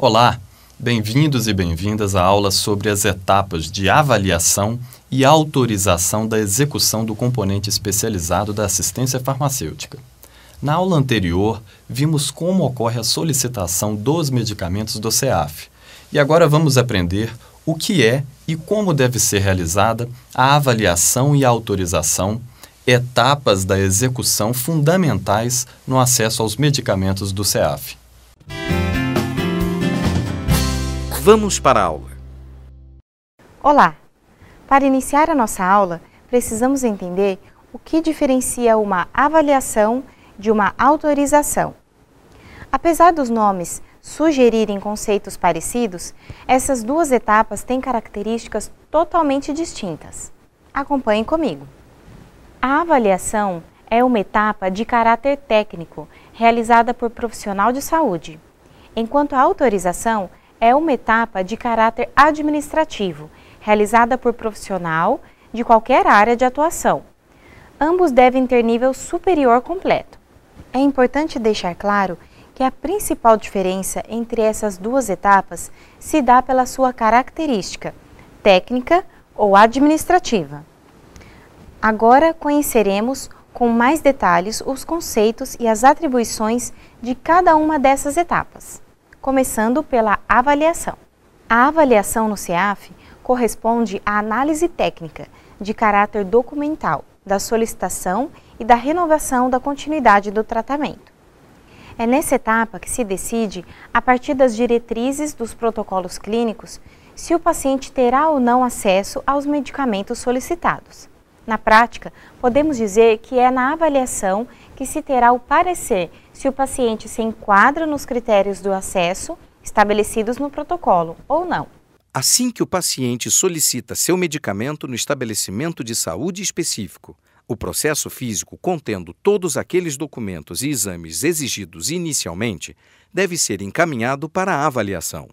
Olá, bem-vindos e bem-vindas à aula sobre as etapas de avaliação e autorização da execução do componente especializado da assistência farmacêutica. Na aula anterior, vimos como ocorre a solicitação dos medicamentos do CEAF. E agora vamos aprender o que é e como deve ser realizada a avaliação e a autorização, etapas da execução fundamentais no acesso aos medicamentos do CEAF. Vamos para a aula. Olá! Para iniciar a nossa aula, precisamos entender o que diferencia uma avaliação de uma autorização. Apesar dos nomes sugerirem conceitos parecidos, essas duas etapas têm características totalmente distintas. Acompanhem comigo. A avaliação é uma etapa de caráter técnico, realizada por profissional de saúde, enquanto a autorização é uma etapa de caráter administrativo, realizada por profissional de qualquer área de atuação. Ambos devem ter nível superior completo. É importante deixar claro que a principal diferença entre essas duas etapas se dá pela sua característica técnica ou administrativa. Agora conheceremos com mais detalhes os conceitos e as atribuições de cada uma dessas etapas. Começando pela avaliação. A avaliação no CEAF corresponde à análise técnica de caráter documental da solicitação e da renovação da continuidade do tratamento. É nessa etapa que se decide, a partir das diretrizes dos protocolos clínicos, se o paciente terá ou não acesso aos medicamentos solicitados. Na prática, podemos dizer que é na avaliação que se terá o parecer se o paciente se enquadra nos critérios do acesso estabelecidos no protocolo ou não. Assim que o paciente solicita seu medicamento no estabelecimento de saúde específico, o processo físico contendo todos aqueles documentos e exames exigidos inicialmente deve ser encaminhado para a avaliação.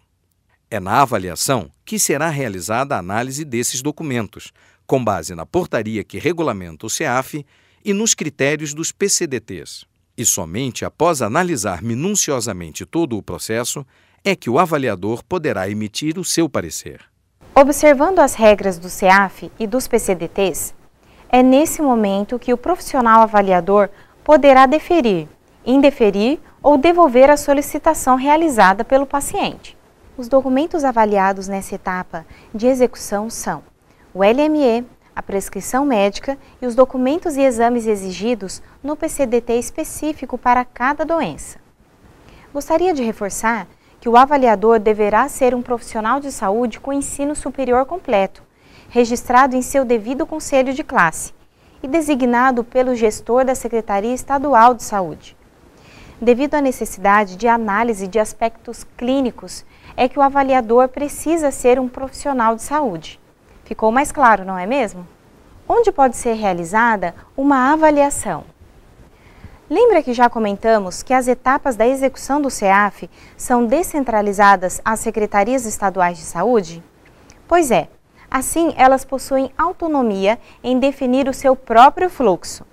É na avaliação que será realizada a análise desses documentos, com base na portaria que regulamenta o CEAF e nos critérios dos PCDTs. E somente após analisar minuciosamente todo o processo é que o avaliador poderá emitir o seu parecer. Observando as regras do CEAF e dos PCDTs, é nesse momento que o profissional avaliador poderá deferir, indeferir ou devolver a solicitação realizada pelo paciente. Os documentos avaliados nessa etapa de execução são o LME, a prescrição médica e os documentos e exames exigidos no PCDT específico para cada doença. Gostaria de reforçar que o avaliador deverá ser um profissional de saúde com ensino superior completo, registrado em seu devido conselho de classe e designado pelo gestor da Secretaria Estadual de Saúde. Devido à necessidade de análise de aspectos clínicos, é que o avaliador precisa ser um profissional de saúde. Ficou mais claro, não é mesmo? Onde pode ser realizada uma avaliação? Lembra que já comentamos que as etapas da execução do CEAF são descentralizadas às secretarias estaduais de saúde? Pois é, assim elas possuem autonomia em definir o seu próprio fluxo.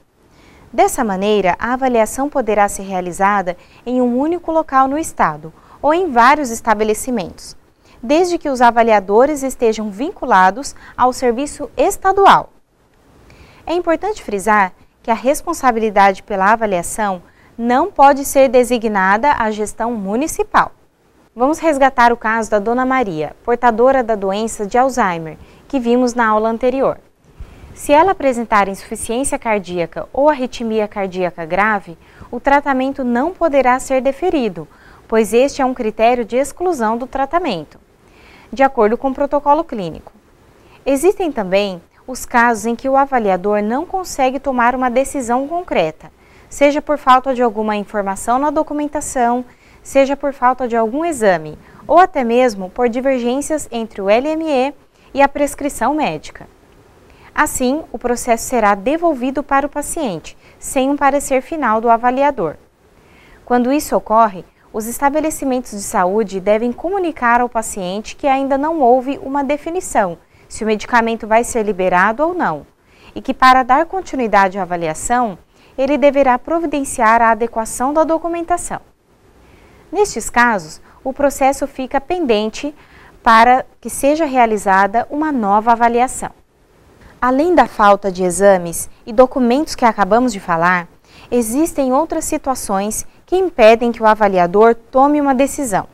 Dessa maneira, a avaliação poderá ser realizada em um único local no estado ou em vários estabelecimentos, desde que os avaliadores estejam vinculados ao serviço estadual. É importante frisar que a responsabilidade pela avaliação não pode ser designada à gestão municipal. Vamos resgatar o caso da Dona Maria, portadora da doença de Alzheimer, que vimos na aula anterior. Se ela apresentar insuficiência cardíaca ou arritmia cardíaca grave, o tratamento não poderá ser deferido, pois este é um critério de exclusão do tratamento, de acordo com o protocolo clínico. Existem também os casos em que o avaliador não consegue tomar uma decisão concreta, seja por falta de alguma informação na documentação, seja por falta de algum exame, ou até mesmo por divergências entre o LME e a prescrição médica. Assim, o processo será devolvido para o paciente, sem um parecer final do avaliador. Quando isso ocorre, os estabelecimentos de saúde devem comunicar ao paciente que ainda não houve uma definição se o medicamento vai ser liberado ou não, e que para dar continuidade à avaliação, ele deverá providenciar a adequação da documentação. Nestes casos, o processo fica pendente para que seja realizada uma nova avaliação. Além da falta de exames e documentos que acabamos de falar, existem outras situações que impedem que o avaliador tome uma decisão.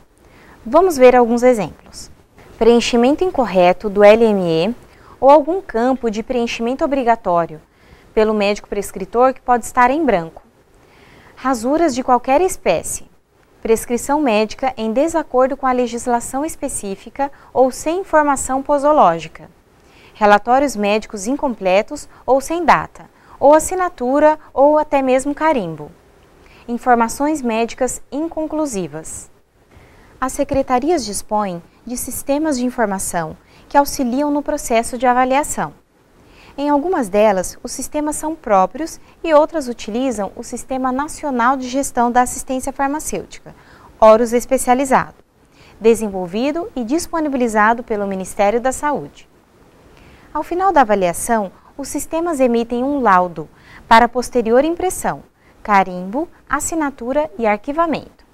Vamos ver alguns exemplos. Preenchimento incorreto do LME ou algum campo de preenchimento obrigatório pelo médico prescritor que pode estar em branco. Rasuras de qualquer espécie. Prescrição médica em desacordo com a legislação específica ou sem informação posológica. Relatórios médicos incompletos ou sem data, ou assinatura ou até mesmo carimbo. Informações médicas inconclusivas. As secretarias dispõem de sistemas de informação que auxiliam no processo de avaliação. Em algumas delas, os sistemas são próprios e outras utilizam o Sistema Nacional de Gestão da Assistência Farmacêutica, ORUS especializado, desenvolvido e disponibilizado pelo Ministério da Saúde. Ao final da avaliação, os sistemas emitem um laudo para posterior impressão, carimbo, assinatura e arquivamento.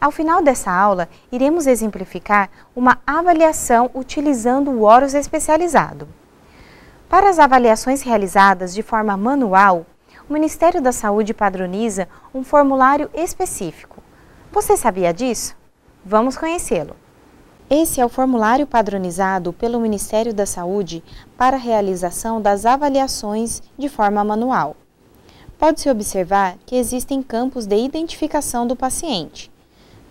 Ao final dessa aula, iremos exemplificar uma avaliação utilizando o ORUS especializado. Para as avaliações realizadas de forma manual, o Ministério da Saúde padroniza um formulário específico. Você sabia disso? Vamos conhecê-lo. Esse é o formulário padronizado pelo Ministério da Saúde para a realização das avaliações de forma manual. Pode-se observar que existem campos de identificação do paciente,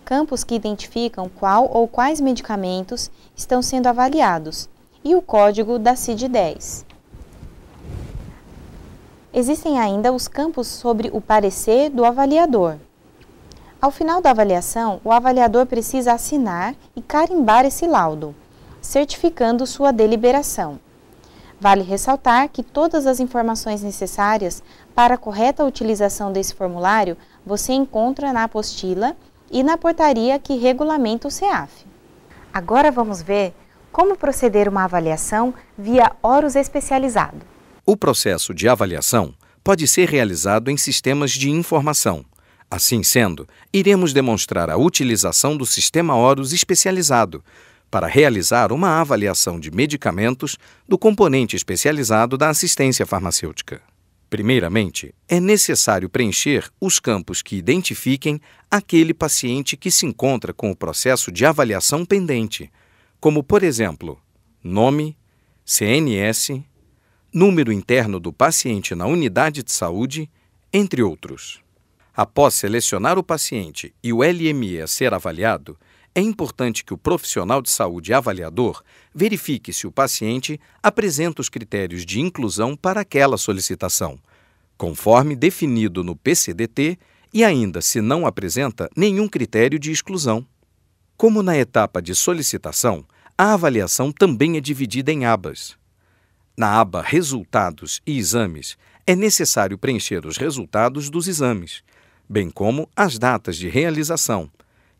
campos que identificam qual ou quais medicamentos estão sendo avaliados, e o código da CID-10. Existem ainda os campos sobre o parecer do avaliador. Ao final da avaliação, o avaliador precisa assinar e carimbar esse laudo, certificando sua deliberação. Vale ressaltar que todas as informações necessárias para a correta utilização desse formulário você encontra na apostila e na portaria que regulamenta o CEAF. Agora vamos ver como proceder uma avaliação via ORUS especializado. O processo de avaliação pode ser realizado em sistemas de informação. Assim sendo, iremos demonstrar a utilização do sistema ORUS especializado para realizar uma avaliação de medicamentos do componente especializado da assistência farmacêutica. Primeiramente, é necessário preencher os campos que identifiquem aquele paciente que se encontra com o processo de avaliação pendente, como, por exemplo, nome, CNS, número interno do paciente na unidade de saúde, entre outros. Após selecionar o paciente e o LME a ser avaliado, é importante que o profissional de saúde avaliador verifique se o paciente apresenta os critérios de inclusão para aquela solicitação, conforme definido no PCDT, e ainda se não apresenta nenhum critério de exclusão. Como na etapa de solicitação, a avaliação também é dividida em abas. Na aba Resultados e Exames, é necessário preencher os resultados dos exames, bem como as datas de realização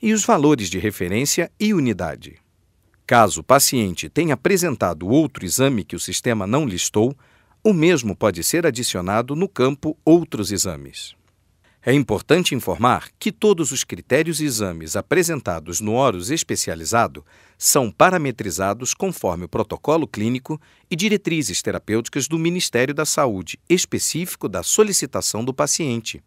e os valores de referência e unidade. Caso o paciente tenha apresentado outro exame que o sistema não listou, o mesmo pode ser adicionado no campo Outros exames. É importante informar que todos os critérios e exames apresentados no ORUS especializado são parametrizados conforme o protocolo clínico e diretrizes terapêuticas do Ministério da Saúde, específico da solicitação do paciente.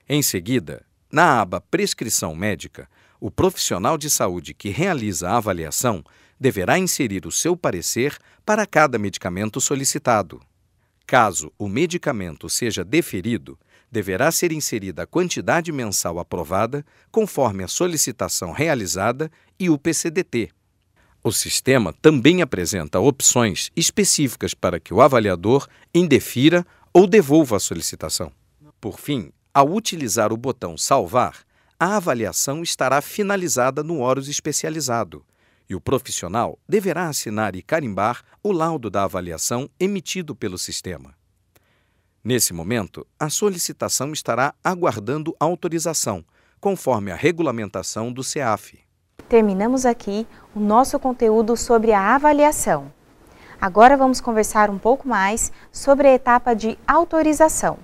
Em seguida, na aba Prescrição Médica, o profissional de saúde que realiza a avaliação deverá inserir o seu parecer para cada medicamento solicitado. Caso o medicamento seja deferido, deverá ser inserida a quantidade mensal aprovada conforme a solicitação realizada e o PCDT. O sistema também apresenta opções específicas para que o avaliador indefira ou devolva a solicitação. Por fim, ao utilizar o botão Salvar, a avaliação estará finalizada no ORUS especializado e o profissional deverá assinar e carimbar o laudo da avaliação emitido pelo sistema. Nesse momento, a solicitação estará aguardando autorização, conforme a regulamentação do CEAF. Terminamos aqui o nosso conteúdo sobre a avaliação. Agora vamos conversar um pouco mais sobre a etapa de autorização,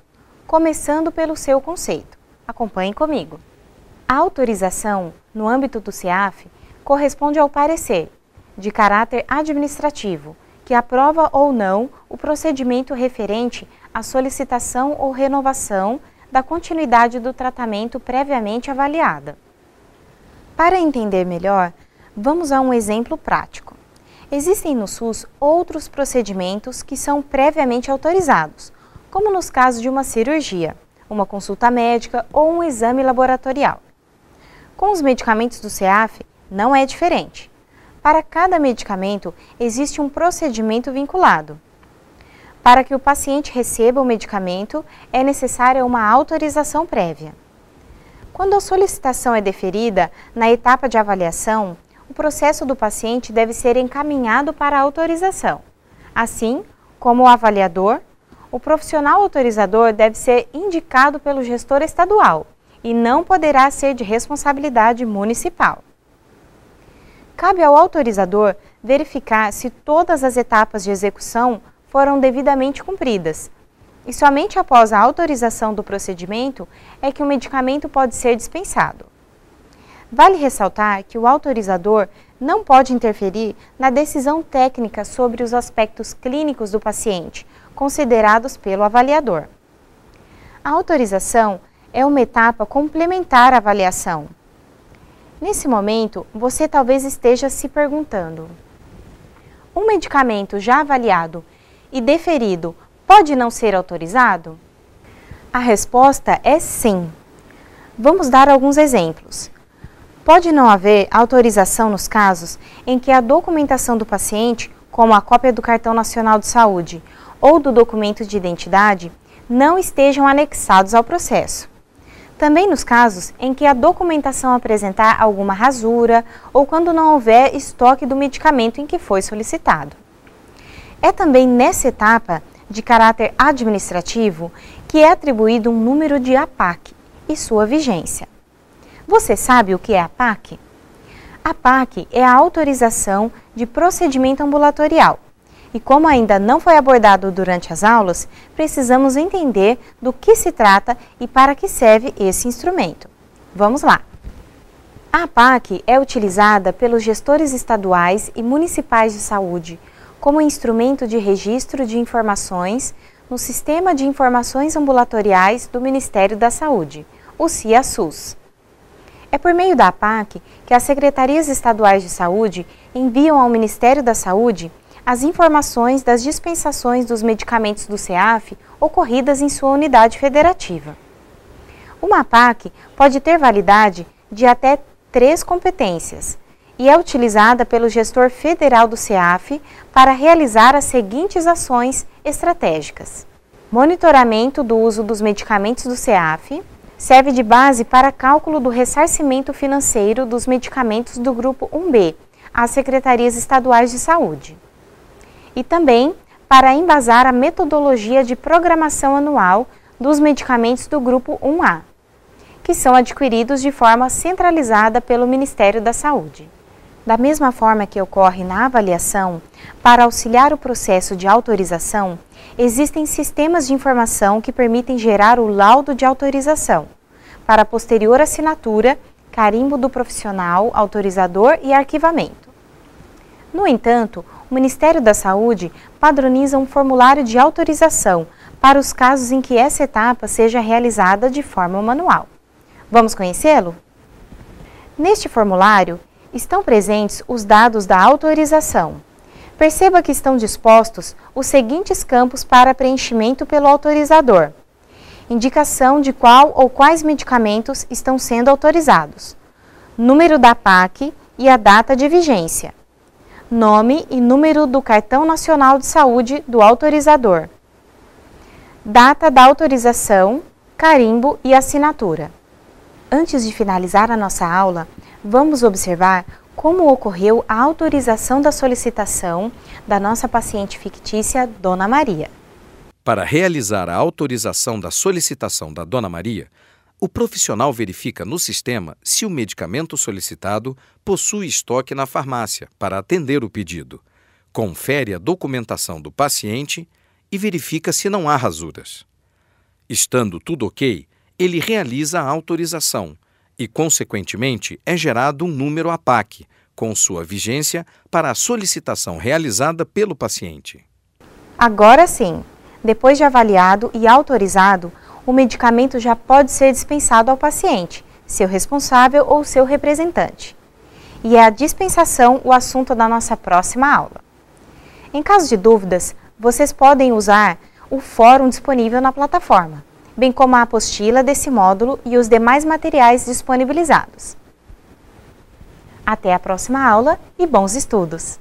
começando pelo seu conceito. Acompanhe comigo. A autorização, no âmbito do CEAF, corresponde ao parecer, de caráter administrativo, que aprova ou não o procedimento referente à solicitação ou renovação da continuidade do tratamento previamente avaliada. Para entender melhor, vamos a um exemplo prático. Existem no SUS outros procedimentos que são previamente autorizados, como nos casos de uma cirurgia, uma consulta médica ou um exame laboratorial. Com os medicamentos do CEAF, não é diferente. Para cada medicamento, existe um procedimento vinculado. Para que o paciente receba o medicamento, é necessária uma autorização prévia. Quando a solicitação é deferida, na etapa de avaliação, o processo do paciente deve ser encaminhado para a autorização. Assim como o avaliador, o profissional autorizador deve ser indicado pelo gestor estadual e não poderá ser de responsabilidade municipal. Cabe ao autorizador verificar se todas as etapas de execução foram devidamente cumpridas. E somente após a autorização do procedimento é que o medicamento pode ser dispensado. Vale ressaltar que o autorizador não pode interferir na decisão técnica sobre os aspectos clínicos do paciente, considerados pelo avaliador. A autorização é uma etapa complementar à avaliação. Nesse momento, você talvez esteja se perguntando: um medicamento já avaliado e deferido pode não ser autorizado? A resposta é sim. Vamos dar alguns exemplos. Pode não haver autorização nos casos em que a documentação do paciente, como a cópia do Cartão Nacional de Saúde ou do documento de identidade, não estejam anexados ao processo. Também nos casos em que a documentação apresentar alguma rasura ou quando não houver estoque do medicamento em que foi solicitado. É também nessa etapa, de caráter administrativo, que é atribuído um número de APAC e sua vigência. Você sabe o que é APAC? APAC é a autorização de procedimento ambulatorial. E como ainda não foi abordado durante as aulas, precisamos entender do que se trata e para que serve esse instrumento. Vamos lá! A APAC é utilizada pelos gestores estaduais e municipais de saúde como instrumento de registro de informações no Sistema de Informações Ambulatoriais do Ministério da Saúde, o CIA-SUS. É por meio da APAC que as secretarias estaduais de saúde enviam ao Ministério da Saúde as informações das dispensações dos medicamentos do CEAF ocorridas em sua unidade federativa. Uma APAC pode ter validade de até 3 competências e é utilizada pelo gestor federal do CEAF para realizar as seguintes ações estratégicas. Monitoramento do uso dos medicamentos do CEAF, serve de base para cálculo do ressarcimento financeiro dos medicamentos do Grupo 1B às secretarias estaduais de saúde. E também para embasar a metodologia de programação anual dos medicamentos do Grupo 1A, que são adquiridos de forma centralizada pelo Ministério da Saúde. Da mesma forma que ocorre na avaliação, para auxiliar o processo de autorização, existem sistemas de informação que permitem gerar o laudo de autorização, para posterior assinatura, carimbo do profissional, autorizador e arquivamento. No entanto, o Ministério da Saúde padroniza um formulário de autorização para os casos em que essa etapa seja realizada de forma manual. Vamos conhecê-lo? Neste formulário, estão presentes os dados da autorização. Perceba que estão dispostos os seguintes campos para preenchimento pelo autorizador: indicação de qual ou quais medicamentos estão sendo autorizados, número da APAC e a data de vigência, nome e número do Cartão Nacional de Saúde do autorizador, data da autorização, carimbo e assinatura. Antes de finalizar a nossa aula, vamos observar como ocorreu a autorização da solicitação da nossa paciente fictícia, Dona Maria. Para realizar a autorização da solicitação da Dona Maria, o profissional verifica no sistema se o medicamento solicitado possui estoque na farmácia para atender o pedido, confere a documentação do paciente e verifica se não há rasuras. Estando tudo ok, ele realiza a autorização e, consequentemente, é gerado um número APAC, com sua vigência para a solicitação realizada pelo paciente. Agora sim, depois de avaliado e autorizado, o medicamento já pode ser dispensado ao paciente, seu responsável ou seu representante. E é a dispensação o assunto da nossa próxima aula. Em caso de dúvidas, vocês podem usar o fórum disponível na plataforma, bem como a apostila desse módulo e os demais materiais disponibilizados. Até a próxima aula e bons estudos!